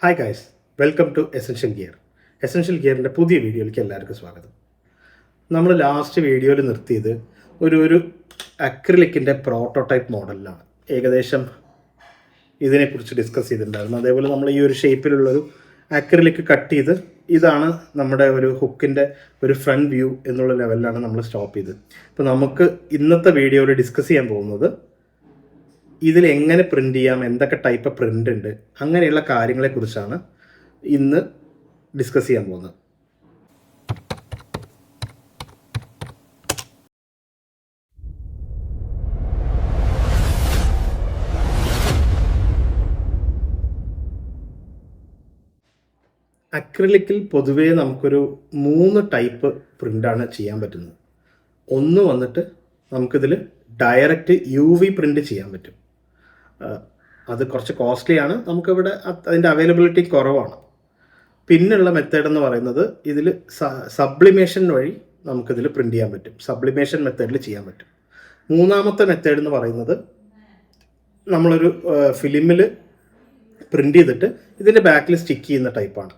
Hi guys, welcome to essential gear. Essential ഗിയറിൻ്റെ പുതിയ വീഡിയോയിലേക്ക് എല്ലാവർക്കും സ്വാഗതം. നമ്മൾ ലാസ്റ്റ് വീഡിയോയിൽ നിർത്തിയത് ഒരു അക്രിലിക്കിൻ്റെ പ്രോട്ടോടൈപ്പ് മോഡലിലാണ്. ഏകദേശം ഇതിനെക്കുറിച്ച് ഡിസ്കസ് ചെയ്തിട്ടുണ്ടായിരുന്നു. അതേപോലെ നമ്മൾ ഈ ഒരു ഷേപ്പിലുള്ളൊരു അക്രിലിക്ക് കട്ട് ചെയ്ത് ഇതാണ് നമ്മുടെ ഒരു ഹുക്കിൻ്റെ ഒരു ഫ്രണ്ട് വ്യൂ എന്നുള്ള ലെവലിലാണ് നമ്മൾ സ്റ്റോപ്പ് ചെയ്തത്. അപ്പോൾ നമുക്ക് ഇന്നത്തെ വീഡിയോയിൽ ഡിസ്കസ് ചെയ്യാൻ പോകുന്നത് ഇതിൽ എങ്ങനെ പ്രിൻ്റ് ചെയ്യാം, എന്തൊക്കെ ടൈപ്പ് പ്രിൻ്റ് ഉണ്ട്, അങ്ങനെയുള്ള കാര്യങ്ങളെക്കുറിച്ചാണ് ഇന്ന് ഡിസ്കസ് ചെയ്യാൻ പോകുന്നത്. അക്രിലിക്കിൽ പൊതുവേ നമുക്കൊരു 3 ടൈപ്പ് പ്രിൻ്റാണ് ചെയ്യാൻ പറ്റുന്നത്. ഒന്ന് വന്നിട്ട് നമുക്കിതിൽ ഡയറക്റ്റ് UV പ്രിൻ്റ് ചെയ്യാൻ പറ്റും. അത് കുറച്ച് കോസ്റ്റ്ലിയാണ്, നമുക്കിവിടെ അതിൻ്റെ അവൈലബിലിറ്റി കുറവാണ്. പിന്നുള്ള മെത്തേഡ് എന്ന് പറയുന്നത് ഇതിൽ സബ്ലിമേഷൻ വഴി നമുക്കിതിൽ പ്രിൻ്റ് ചെയ്യാൻ പറ്റും. സബ്ലിമേഷൻ മെത്തേഡിൽ ചെയ്യാൻ പറ്റും. മൂന്നാമത്തെ മെത്തേഡ് എന്ന് പറയുന്നത് നമ്മളൊരു ഫിലിമിൽ പ്രിൻ്റ് ചെയ്തിട്ട് ഇതിൻ്റെ ബാക്കിൽ സ്റ്റിക്ക് ചെയ്യുന്ന ടൈപ്പാണ്.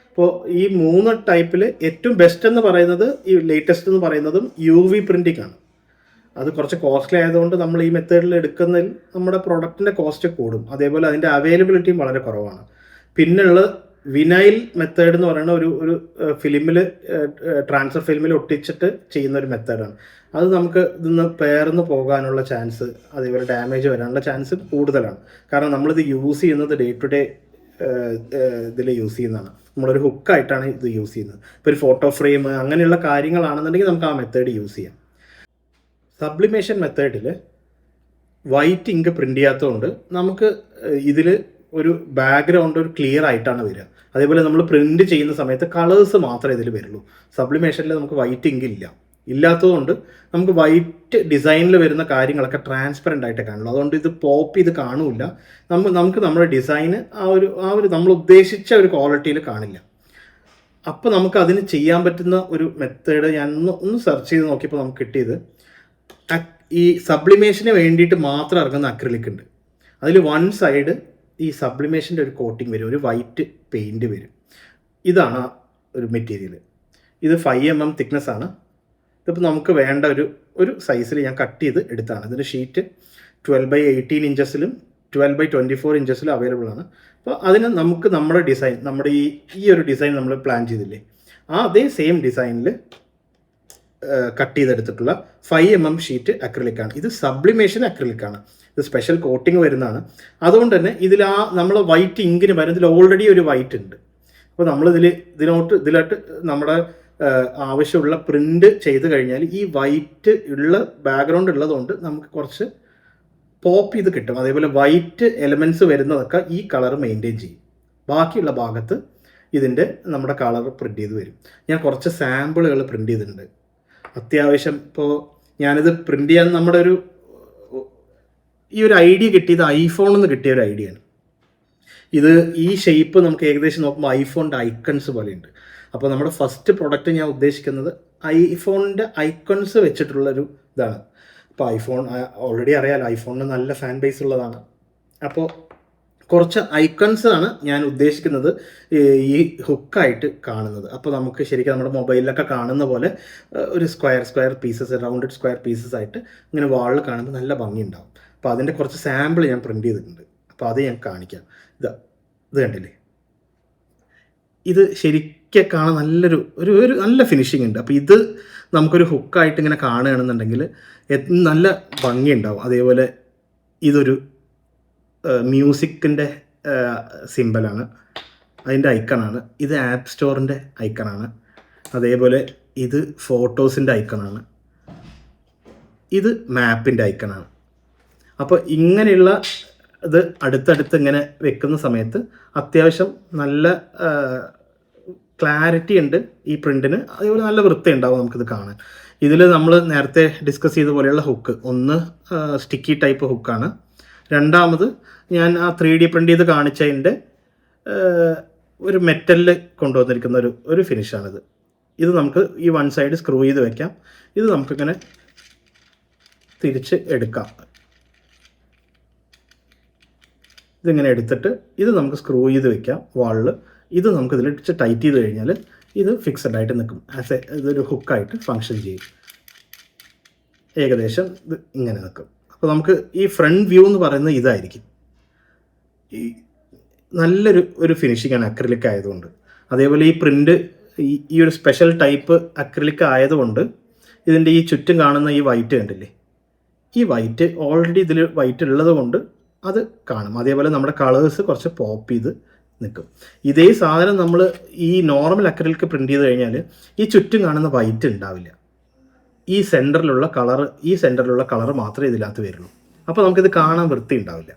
അപ്പോൾ ഈ 3 ടൈപ്പിൽ ഏറ്റവും ബെസ്റ്റ് എന്ന് പറയുന്നത്, ഈ ലേറ്റസ്റ്റ് എന്ന് പറയുന്നതും UV പ്രിൻറ്റിംഗ് ആണ്. അത് കുറച്ച് കോസ്റ്റ്ലി ആയതുകൊണ്ട് നമ്മൾ ഈ മെത്തേഡിൽ എടുക്കുന്നതിൽ നമ്മുടെ പ്രൊഡക്റ്റിൻ്റെ കോസ്റ്റ് കൂടും. അതേപോലെ അതിൻ്റെ അവൈലബിലിറ്റിയും വളരെ കുറവാണ്. പിന്നുള്ള വിനൈൽ മെത്തേഡ് എന്ന് പറയുന്ന ഒരു ഫിലിമിൽ, ട്രാൻസ്ഫർ ഫിലിമിൽ ഒട്ടിച്ചിട്ട് ചെയ്യുന്ന ഒരു മെത്തേഡാണ്. അത് നമുക്ക് ഇതിന്ന് പേർന്ന് പോകാനുള്ള ചാൻസ്, അതേപോലെ ഡാമേജ് വരാനുള്ള ചാൻസ് കൂടുതലാണ്. കാരണം നമ്മളിത് യൂസ് ചെയ്യുന്നത് ഡേ ടു ഡേ ഇതിൽ യൂസ് ചെയ്യുന്നതാണ്. നമ്മളൊരു ഹുക്കായിട്ടാണ് ഇത് യൂസ് ചെയ്യുന്നത്. ഇപ്പോൾ ഒരു ഫോട്ടോ ഫ്രെയിം അങ്ങനെയുള്ള കാര്യങ്ങളാണെന്നുണ്ടെങ്കിൽ നമുക്ക് ആ മെത്തേഡ് യൂസ് ചെയ്യാം. സബ്ലിമേഷൻ മെത്തേഡിൽ വൈറ്റ് ഇങ്ക് പ്രിൻ്റ് ചെയ്യാത്തതുകൊണ്ട് നമുക്ക് ഇതിൽ ഒരു ബാക്ക്ഗ്രൗണ്ട് ഒരു ക്ലിയർ ആയിട്ടാണ് വരിക. അതേപോലെ നമ്മൾ പ്രിൻ്റ് ചെയ്യുന്ന സമയത്ത് കളേഴ്സ് മാത്രമേ ഇതിൽ വരുള്ളൂ. സബ്ലിമേഷനിൽ നമുക്ക് വൈറ്റ് ഇങ്ക് ഇല്ലാത്തതുകൊണ്ട് നമുക്ക് വൈറ്റ് ഡിസൈനിൽ വരുന്ന കാര്യങ്ങളൊക്കെ ട്രാൻസ്പെറൻ്റ് ആയിട്ട് കാണുള്ളൂ. അതുകൊണ്ട് ഇത് പോപ്പ് ചെയ്ത് കാണില്ല. നമുക്ക് നമ്മുടെ ഡിസൈന് ആ ഒരു നമ്മൾ ഉദ്ദേശിച്ച ഒരു ക്വാളിറ്റിയിൽ കാണില്ല. അപ്പോൾ നമുക്ക് അതിന് ചെയ്യാൻ പറ്റുന്ന ഒരു മെത്തേഡ് ഞാൻ ഒന്ന് സെർച്ച് ചെയ്ത് നോക്കിയപ്പോൾ നമുക്ക് കിട്ടിയത്, ഈ സബ്ലിമേഷന് വേണ്ടിയിട്ട് മാത്രം ഇറങ്ങുന്ന അക്രിലിക് ഉണ്ട്. അതിൽ വൺ സൈഡ് ഈ സബ്ലിമേഷൻ്റെ ഒരു കോട്ടിങ് വരും, ഒരു വൈറ്റ് പെയിൻറ് വരും. ഇതാണ് ഒരു മെറ്റീരിയൽ. ഇത് 5mm തിക്നെസ് ആണ്. ഇതിപ്പോൾ നമുക്ക് വേണ്ട ഒരു സൈസിൽ ഞാൻ കട്ട് ചെയ്ത് എടുത്താണ്. ഇതിൻ്റെ ഷീറ്റ് 12x18 ഇഞ്ചസിലും 12x24 ഇഞ്ചസിലും അവൈലബിൾ ആണ്. അപ്പോൾ അതിന് നമുക്ക് നമ്മുടെ ഡിസൈൻ, നമ്മുടെ ഈ ഒരു ഡിസൈൻ നമ്മൾ പ്ലാൻ ചെയ്തില്ലേ, അതേ സെയിം ഡിസൈനിൽ കട്ട് ചെയ്തെടുത്തിട്ടുള്ള 5mm ഷീറ്റ് അക്രിലിക്കാണ്. ഇത് സബ്ലിമേഷൻ അക്രിലിക്കാണ്. ഇത് സ്പെഷ്യൽ കോട്ടിങ് വരുന്നതാണ്. അതുകൊണ്ട് തന്നെ നമ്മൾ വൈറ്റ് ഇങ്കിന് പകരം ഇതിൽ ഓൾറെഡി ഒരു വൈറ്റ് ഉണ്ട്. അപ്പോൾ നമ്മൾ ഇതിലോട്ട് നമ്മുടെ ആവശ്യമുള്ള പ്രിൻ്റ് ചെയ്ത് കഴിഞ്ഞാൽ ഈ വൈറ്റ് ഉള്ള ബാക്ക്ഗ്രൗണ്ട് ഉള്ളതുകൊണ്ട് നമുക്ക് കുറച്ച് പോപ്പ് ചെയ്ത് കിട്ടും. അതേപോലെ വൈറ്റ് എലമെൻറ്റ്സ് വരുന്നതൊക്കെ ഈ കളർ മെയിൻറ്റെയിൻ ചെയ്യും. ബാക്കിയുള്ള ഭാഗത്ത് ഇതിൻ്റെ നമ്മുടെ കളർ പ്രിൻ്റ് ചെയ്ത് വരും. ഞാൻ കുറച്ച് സാമ്പിളുകൾ പ്രിൻ്റ് ചെയ്തിട്ടുണ്ട്. അത്യാവശ്യം ഇപ്പോൾ ഞാനിത് പ്രിൻ്റ് ചെയ്യാൻ നമ്മുടെ ഈ ഒരു ഐഡിയ കിട്ടിയത് ഐഫോണിൽ നിന്ന് കിട്ടിയ ഒരു ഐഡിയ ആണ്. ഈ ഷേപ്പ് നമുക്ക് ഏകദേശം നോക്കുമ്പോൾ ഐഫോണിൻ്റെ ഐക്കൺസ് പോലെയുണ്ട്. അപ്പോൾ നമ്മുടെ ഫസ്റ്റ് പ്രൊഡക്റ്റ് ഞാൻ ഉദ്ദേശിക്കുന്നത് ഐഫോണിൻ്റെ ഐക്കൺസ് വെച്ചിട്ടുള്ളൊരു ഇതാണ്. അപ്പോൾ ഐഫോൺ ഓൾറെഡി അറിയാലോ, ഐഫോണിന് നല്ല ഫാൻ ബേസ് ഉള്ളതാണ്. അപ്പോൾ കുറച്ച് ഐക്കൺസ് ആണ് ഞാൻ ഉദ്ദേശിക്കുന്നത് ഈ ഹുക്കായിട്ട് കാണുന്നത്. അപ്പോൾ നമുക്ക് ശരിക്കും നമ്മുടെ മൊബൈലിലൊക്കെ കാണുന്ന പോലെ ഒരു square pieces, rounded square pieces ആയിട്ട് ഇങ്ങനെ വാളിൽ കാണുമ്പോൾ നല്ല ഭംഗിയുണ്ടാവും. അപ്പോൾ അതിൻ്റെ കുറച്ച് സാമ്പിൾ ഞാൻ പ്രിൻ്റ് ചെയ്തിട്ടുണ്ട്. അപ്പോൾ അത് ഞാൻ കാണിക്കാം. ഇത് കണ്ടില്ലേ, ഇത് ശരിക്കും കാണാൻ ഒരു നല്ല ഫിനിഷിംഗ് ഉണ്ട്. അപ്പോൾ ഇത് നമുക്കൊരു ഹുക്കായിട്ട് ഇങ്ങനെ കാണുകയാണെന്നുണ്ടെങ്കിൽ നല്ല ഭംഗിയുണ്ടാവും. അതേപോലെ ഇതൊരു മ്യൂസിക്കിൻ്റെ സിമ്പലാണ്, അതിൻ്റെ ഐക്കണാണ്. ഇത് ആപ്പ് സ്റ്റോറിൻ്റെ ഐക്കണാണ്. അതേപോലെ ഇത് ഫോട്ടോസിൻ്റെ ഐക്കണാണ്. ഇത് മാപ്പിൻ്റെ ഐക്കണാണ്. അപ്പോൾ ഇങ്ങനെയുള്ള ഇത് അടുത്തടുത്ത് ഇങ്ങനെ വെക്കുന്ന സമയത്ത് അത്യാവശ്യം നല്ല ക്ലാരിറ്റി ഉണ്ട് ഈ പ്രിൻറ്റിന്. അതേപോലെ നല്ല വൃത്തി ഉണ്ടാവും നമുക്കിത് കാണാൻ. ഇതിൽ നമ്മൾ നേരത്തെ ഡിസ്കസ് ചെയ്ത പോലെയുള്ള ഹുക്ക്, ഒന്ന് സ്റ്റിക്കി ടൈപ്പ് ഹുക്കാണ്. രണ്ടാമത് ഞാൻ ആ 3D പ്രിൻ്റ് ചെയ്ത് കാണിച്ചതിൻ്റെ ഒരു മെറ്റലിൽ കൊണ്ടുവന്നിരിക്കുന്ന ഒരു ഫിനിഷാണിത്. ഇത് നമുക്ക് ഈ വൺ സൈഡ് സ്ക്രൂ ചെയ്ത് വെക്കാം. ഇത് നമുക്കിങ്ങനെ തിരിച്ച് എടുക്കാം. ഇതിങ്ങനെ എടുത്തിട്ട് ഇത് നമുക്ക് സ്ക്രൂ ചെയ്ത് വെക്കാം വാളിൽ. ഇത് നമുക്ക് ഇതിൽ ടൈറ്റ് ചെയ്ത് കഴിഞ്ഞാൽ ഇത് ഫിക്സഡ് ആയിട്ട് നിൽക്കും. ഇതൊരു ഹുക്കായിട്ട് ഫങ്ഷൻ ചെയ്യും. ഏകദേശം ഇത് ഇങ്ങനെ നിൽക്കും. അപ്പോൾ നമുക്ക് ഈ ഫ്രണ്ട് വ്യൂ എന്ന് പറയുന്നത് ഇതായിരിക്കും. ഈ നല്ലൊരു ഫിനിഷിംഗാണ് അക്രിലിക് ആയതുകൊണ്ട്. അതേപോലെ ഈ പ്രിൻ്റ് ഈ ഒരു സ്പെഷ്യൽ ടൈപ്പ് അക്രിലിക് ആയതുകൊണ്ട് ഇതിൻ്റെ ഈ ചുറ്റും കാണുന്ന ഈ വൈറ്റ് കണ്ടില്ലേ, ഈ വൈറ്റ് ഓൾറെഡി ഇതിൽ വൈറ്റ് ഉള്ളത് കൊണ്ട് അത് കാണും. അതേപോലെ നമ്മുടെ കളേഴ്സ് കുറച്ച് പോപ്പ് ചെയ്ത് നിൽക്കും. ഇതേ സാധനം നമ്മൾ ഈ നോർമൽ അക്രിലിക് പ്രിൻ്റ് ചെയ്ത് കഴിഞ്ഞാൽ ഈ ചുറ്റും കാണുന്ന വൈറ്റ് ഉണ്ടാവില്ല. ഈ സെൻറ്ററിലുള്ള കളർ മാത്രമേ ഇതിനകത്ത് വരുള്ളൂ. അപ്പോൾ നമുക്കിത് കാണാൻ വൃത്തി ഉണ്ടാവില്ല.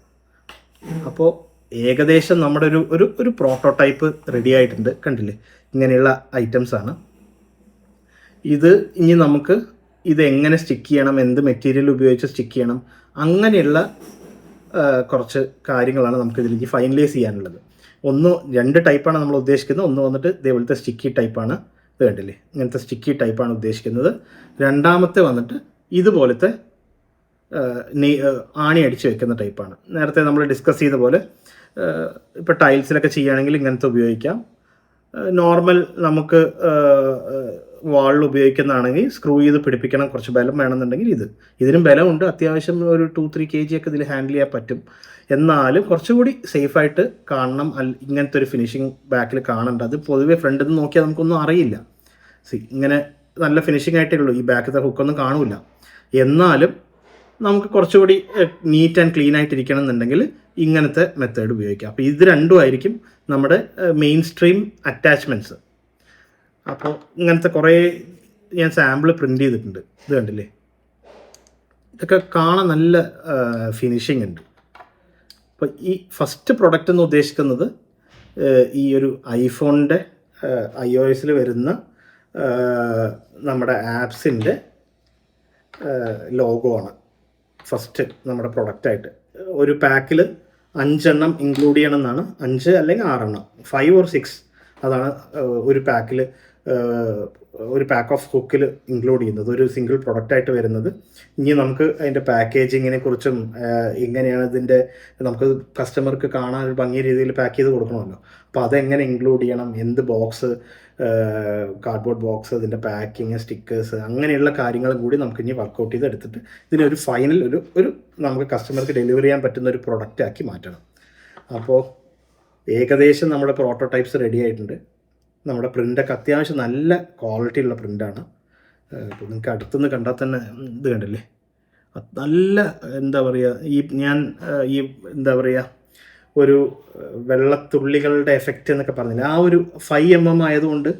അപ്പോൾ ഏകദേശം നമ്മുടെ ഒരു പ്രോട്ടോടൈപ്പ് റെഡി ആയിട്ടുണ്ട്. കണ്ടില്ലേ, ഇങ്ങനെയുള്ള ഐറ്റംസാണ് ഇത്. ഇനി നമുക്ക് ഇത് എങ്ങനെ സ്റ്റിക്ക് ചെയ്യണം, എന്ത് മെറ്റീരിയൽ ഉപയോഗിച്ച് സ്റ്റിക്ക് ചെയ്യണം, അങ്ങനെയുള്ള കുറച്ച് കാര്യങ്ങളാണ് നമുക്ക് ഇതിലേക്ക് ഫൈനലൈസ് ചെയ്യാനുള്ളത്. രണ്ട് ടൈപ്പാണ് നമ്മൾ ഉദ്ദേശിക്കുന്നത്. ഒന്ന് വന്നിട്ട് ഇതേപോലത്തെ സ്റ്റിക്കി ടൈപ്പാണ്, ഇത് കണ്ടില്ലേ, ഇങ്ങനത്തെ സ്റ്റിക്കി ടൈപ്പാണ് ഉദ്ദേശിക്കുന്നത്. രണ്ടാമത്തെ വന്നിട്ട് ഇതുപോലത്തെ ആണി അടിച്ച് വെക്കുന്ന ടൈപ്പാണ്. നേരത്തെ നമ്മൾ ഡിസ്കസ് ചെയ്ത പോലെ ഇപ്പോൾ ടൈൽസിലൊക്കെ ചെയ്യുകയാണെങ്കിൽ ഇങ്ങനത്തെ ഉപയോഗിക്കാം. നോർമൽ നമുക്ക് വാളിൽ ഉപയോഗിക്കുന്നതാണെങ്കിൽ സ്ക്രൂ ചെയ്ത് പിടിപ്പിക്കണം, കുറച്ച് ബലം വേണമെന്നുണ്ടെങ്കിൽ ഇതിനും ബലമുണ്ട്. അത്യാവശ്യം ഒരു 2-3 kg ഒക്കെ ഇതിൽ ഹാൻഡിൽ ചെയ്യാൻ പറ്റും. എന്നാലും കുറച്ചുകൂടി സേഫായിട്ട് കാണണം. ഇങ്ങനത്തെ ഒരു ഫിനിഷിങ് ബാക്കിൽ കാണണ്ട. അത് പൊതുവേ ഫ്രണ്ടിൽ നിന്ന് നോക്കിയാൽ നമുക്കൊന്നും അറിയില്ല. ഇങ്ങനെ നല്ല ഫിനിഷിംഗ് ആയിട്ടേ ഉള്ളൂ, ഈ ബാക്കത്തെ ഹുക്കൊന്നും കാണില്ല. എന്നാലും നമുക്ക് കുറച്ചുകൂടി നീറ്റ് ആൻഡ് ക്ലീൻ ആയിട്ടിരിക്കണം എന്നുണ്ടെങ്കിൽ ഇങ്ങനത്തെ മെത്തേഡ് ഉപയോഗിക്കാം. അപ്പോൾ ഇത് രണ്ടുമായിരിക്കും നമ്മുടെ മെയിൻ സ്ട്രീം അറ്റാച്ച്മെൻറ്റ്സ്. അപ്പോൾ ഇങ്ങനത്തെ കുറേ ഞാൻ സാമ്പിൾ പ്രിൻ്റ് ചെയ്തിട്ടുണ്ട്. ഇത് കണ്ടില്ലേ, ഇതൊക്കെ കാണാൻ നല്ല ഫിനിഷിംഗ് ഉണ്ട്. അപ്പോൾ ഈ ഫസ്റ്റ് പ്രൊഡക്റ്റ് എന്ന് ഉദ്ദേശിക്കുന്നത് ഈ ഒരു ഐഫോണിൻ്റെ iOS വരുന്ന നമ്മുടെ ആപ്സിൻ്റെ ലോഗോ ആണ് ഫസ്റ്റ് നമ്മുടെ പ്രൊഡക്റ്റായിട്ട്. ഒരു പാക്കിൽ 5 എണ്ണം ഇൻക്ലൂഡ് ചെയ്യണം എന്നാണ്. 5 അല്ലെങ്കിൽ 6 എണ്ണം, 5 or 6 അതാണ് ഒരു പാക്കിൽ, ഒരു പാക്ക് ഓഫ് ഹുക്കിൽ ഇൻക്ലൂഡ് ചെയ്യുന്നത്, ഒരു സിംഗിൾ പ്രൊഡക്റ്റായിട്ട് വരുന്നത്. ഇനി നമുക്ക് അതിൻ്റെ പാക്കേജിങ്ങിനെ കുറിച്ചും എങ്ങനെയാണ് ഇതിൻ്റെ നമുക്ക് കസ്റ്റമർക്ക് കാണാൻ ഒരു ഭംഗിയ രീതിയിൽ പാക്ക് ചെയ്ത് കൊടുക്കണമല്ലോ. അപ്പോൾ അതെങ്ങനെ ഇൻക്ലൂഡ് ചെയ്യണം, എന്ത് ബോക്സ്, കാർഡ്ബോർഡ് ബോക്സ്, അതിൻ്റെ പാക്കിങ്, സ്റ്റിക്കേഴ്സ്, അങ്ങനെയുള്ള കാര്യങ്ങളും കൂടി നമുക്ക് ഇനി വർക്കൗട്ട് ചെയ്ത് എടുത്തിട്ട് ഇതിനൊരു ഫൈനൽ ഒരു നമുക്ക് കസ്റ്റമർക്ക് ഡെലിവറി ചെയ്യാൻ പറ്റുന്ന ഒരു പ്രൊഡക്റ്റാക്കി മാറ്റണം. അപ്പോൾ ഏകദേശം നമ്മുടെ പ്രോട്ടോടൈപ്സ് റെഡി ആയിട്ടുണ്ട്. നമ്മുടെ പ്രിൻ്റൊക്കെ അത്യാവശ്യം നല്ല ക്വാളിറ്റി ഉള്ള പ്രിൻ്റാണ്. ഇപ്പോൾ നിങ്ങൾക്ക് അടുത്തുനിന്ന് കണ്ടാൽ തന്നെ ഇത് കണ്ടില്ലേ, നല്ല എന്താ പറയുക, എന്താ പറയുക, ഒരു വെള്ളത്തുള്ളികളുടെ എഫക്റ്റ് എന്നൊക്കെ പറഞ്ഞില്ലേ, ആ ഒരു 5 mm ആയതുകൊണ്ട്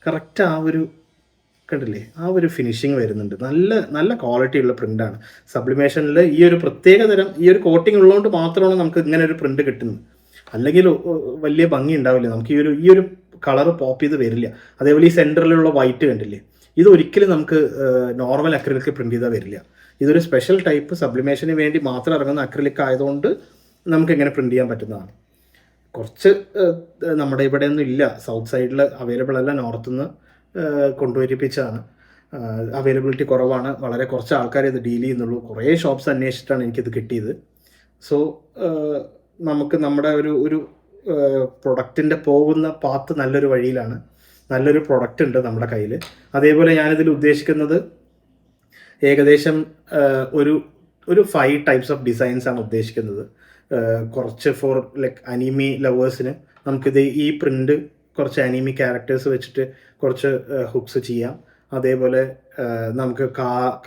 കറക്റ്റ് ആ ഒരു കണ്ടില്ലേ, ആ ഒരു ഫിനിഷിങ് വരുന്നുണ്ട്. നല്ല ക്വാളിറ്റി ഉള്ള പ്രിൻ്റാണ്. സബ്ലിമേഷനിൽ ഈ ഒരു പ്രത്യേകതരം ഈ ഒരു കോട്ടിങ് ഉള്ളതുകൊണ്ട് മാത്രമാണ് നമുക്ക് ഇങ്ങനെ ഒരു പ്രിൻ്റ് കിട്ടുന്നത്. അല്ലെങ്കിൽ വലിയ ഭംഗി ഉണ്ടാവില്ല, നമുക്ക് ഈ ഒരു കളർ പോപ്പ് ചെയ്ത് വരില്ല. അതേപോലെ ഈ സെൻറ്ററിലുള്ള വൈറ്റ് കണ്ടില്ലേ, ഇത് ഒരിക്കലും നമുക്ക് നോർമൽ അക്രിലിക് പ്രിൻ്റ് ചെയ്താൽ വരില്ല. ഇതൊരു സ്പെഷ്യൽ ടൈപ്പ് സബ്ലിമേഷന് വേണ്ടി മാത്രം ഇറങ്ങുന്ന അക്രിലിക് ആയതുകൊണ്ട് നമുക്ക് ഇങ്ങനെ പ്രിൻ്റ് ചെയ്യാൻ പറ്റുന്നതാണ്. കുറച്ച് നമ്മുടെ ഇവിടെ ഒന്നും ഇല്ല, സൗത്ത് സൈഡിൽ അവൈലബിൾ അല്ല, നോർത്തുനിന്ന് കൊണ്ടുവരിപ്പിച്ചതാണ്. അവൈലബിലിറ്റി കുറവാണ്, വളരെ കുറച്ച് ആൾക്കാരെ ഇത് ഡീൽ ചെയ്യുന്നുള്ളൂ. കുറേ ഷോപ്സ് അന്വേഷിച്ചിട്ടാണ് എനിക്കിത് കിട്ടിയത്. സോ നമുക്ക് നമ്മുടെ ഒരു പ്രൊഡക്റ്റിൻ്റെ പോകുന്ന പാത്ത് നല്ലൊരു വഴിയിലാണ്. നല്ലൊരു പ്രൊഡക്റ്റ് ഉണ്ട് നമ്മുടെ കയ്യിൽ. അതേപോലെ ഞാനിതിൽ ഉദ്ദേശിക്കുന്നത് ഏകദേശം ഒരു 5 types ഓഫ് ഡിസൈൻസ് ആണ് ഉദ്ദേശിക്കുന്നത്. കുറച്ച് ഫോർ ലൈക്ക് അനിമി ലവേഴ്സിന് നമുക്കിത് ഈ പ്രിൻ്റ് കുറച്ച് അനിമി ക്യാരക്ടേഴ്സ് വെച്ചിട്ട് കുറച്ച് ഹുക്സ് ചെയ്യാം. അതേപോലെ നമുക്ക്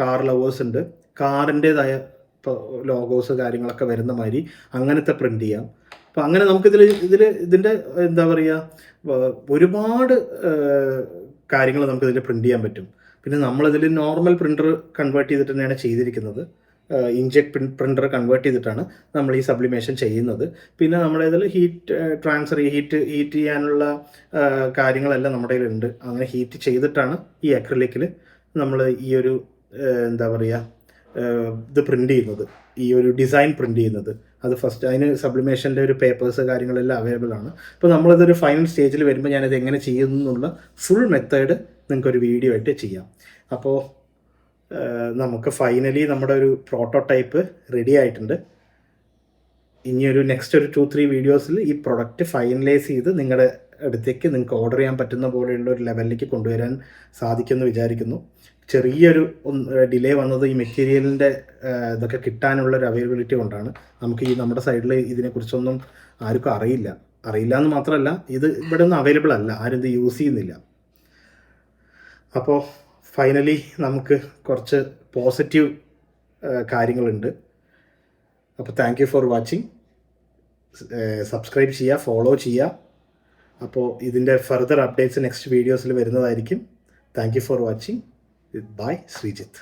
കാർ ലവേഴ്സ് ഉണ്ട്, കാറിൻ്റേതായ ഇപ്പോൾ ലോഗോസ് കാര്യങ്ങളൊക്കെ വരുന്ന മാതിരി അങ്ങനത്തെ പ്രിൻ്റ് ചെയ്യാം. അപ്പോൾ അങ്ങനെ ഇതിൻ്റെ എന്താ പറയുക, ഒരുപാട് കാര്യങ്ങൾ നമുക്കിതിൽ പ്രിൻ്റ് ചെയ്യാൻ പറ്റും. പിന്നെ നമ്മളിതിൽ നോർമൽ പ്രിൻ്റർ കൺവേർട്ട് ചെയ്തിട്ട് തന്നെയാണ് ചെയ്തിരിക്കുന്നത്. ഇൻജെക്ട് പ്രിൻ്റർ കൺവേർട്ട് ചെയ്തിട്ടാണ് നമ്മൾ ഈ സബ്ലിമേഷൻ ചെയ്യുന്നത്. പിന്നെ നമ്മുടെ ഇതിൽ ഹീറ്റ് ചെയ്യാനുള്ള കാര്യങ്ങളെല്ലാം നമ്മുടെ കയ്യിലുണ്ട്. അങ്ങനെ ഹീറ്റ് ചെയ്തിട്ടാണ് ഈ അക്രിലിക്കിൽ നമ്മൾ ഈ ഒരു എന്താ പറയുക ഇത് പ്രിൻ്റ് ചെയ്യുന്നത്, ഈ ഒരു ഡിസൈൻ പ്രിൻ്റ് ചെയ്യുന്നത്. അത് ഫസ്റ്റ് അതിന് സബ്ലിമേഷൻ്റെ ഒരു പേപ്പേഴ്സ് കാര്യങ്ങളെല്ലാം അവൈലബിൾ ആണ്. അപ്പോൾ നമ്മളിതൊരു ഫൈനൽ സ്റ്റേജിൽ വരുമ്പോൾ ഞാനിത് എങ്ങനെ ചെയ്യുന്നു എന്നുള്ള ഫുൾ മെത്തേഡ് നിങ്ങൾക്കൊരു വീഡിയോ ആയിട്ട് ചെയ്യാം. അപ്പോൾ നമുക്ക് ഫൈനലി നമ്മുടെ ഒരു പ്രോട്ടോടൈപ്പ് റെഡി ആയിട്ടുണ്ട്. ഇനിയൊരു നെക്സ്റ്റ് ഒരു 2-3 വീഡിയോസിൽ ഈ പ്രൊഡക്റ്റ് ഫൈനലൈസ് ചെയ്ത് നിങ്ങളുടെ അടുത്തേക്ക് നിങ്ങൾക്ക് ഓർഡർ ചെയ്യാൻ പറ്റുന്ന പോലെയുള്ള ഒരു ലെവലിലേക്ക് കൊണ്ടുവരാൻ സാധിക്കുമെന്ന് വിചാരിക്കുന്നു. ചെറിയൊരു ഡിലേ വന്നത് ഈ മെറ്റീരിയലിൻ്റെ ഇതൊക്കെ കിട്ടാനുള്ള ഒരു അവൈലബിലിറ്റി കൊണ്ടാണ്. നമുക്ക് ഈ നമ്മുടെ സൈഡിൽ ഇതിനെക്കുറിച്ചൊന്നും ആർക്കും അറിയില്ല എന്ന് മാത്രമല്ല, ഇത് ഇവിടെ ഒന്നും അവൈലബിൾ അല്ല, ആരും ഇത് യൂസ് ചെയ്യുന്നില്ല. അപ്പോൾ ഫൈനലി നമുക്ക് കുറച്ച് പോസിറ്റീവ് കാര്യങ്ങളുണ്ട്. അപ്പോൾ thank you for watching. Subscribe ചെയ്യുക, ഫോളോ ചെയ്യുക. അപ്പോൾ ഇതിൻ്റെ ഫർദർ അപ്ഡേറ്റ്സ് നെക്സ്റ്റ് വീഡിയോസിൽ വരുന്നതായിരിക്കും. Thank you for watching. Bye Sreejith.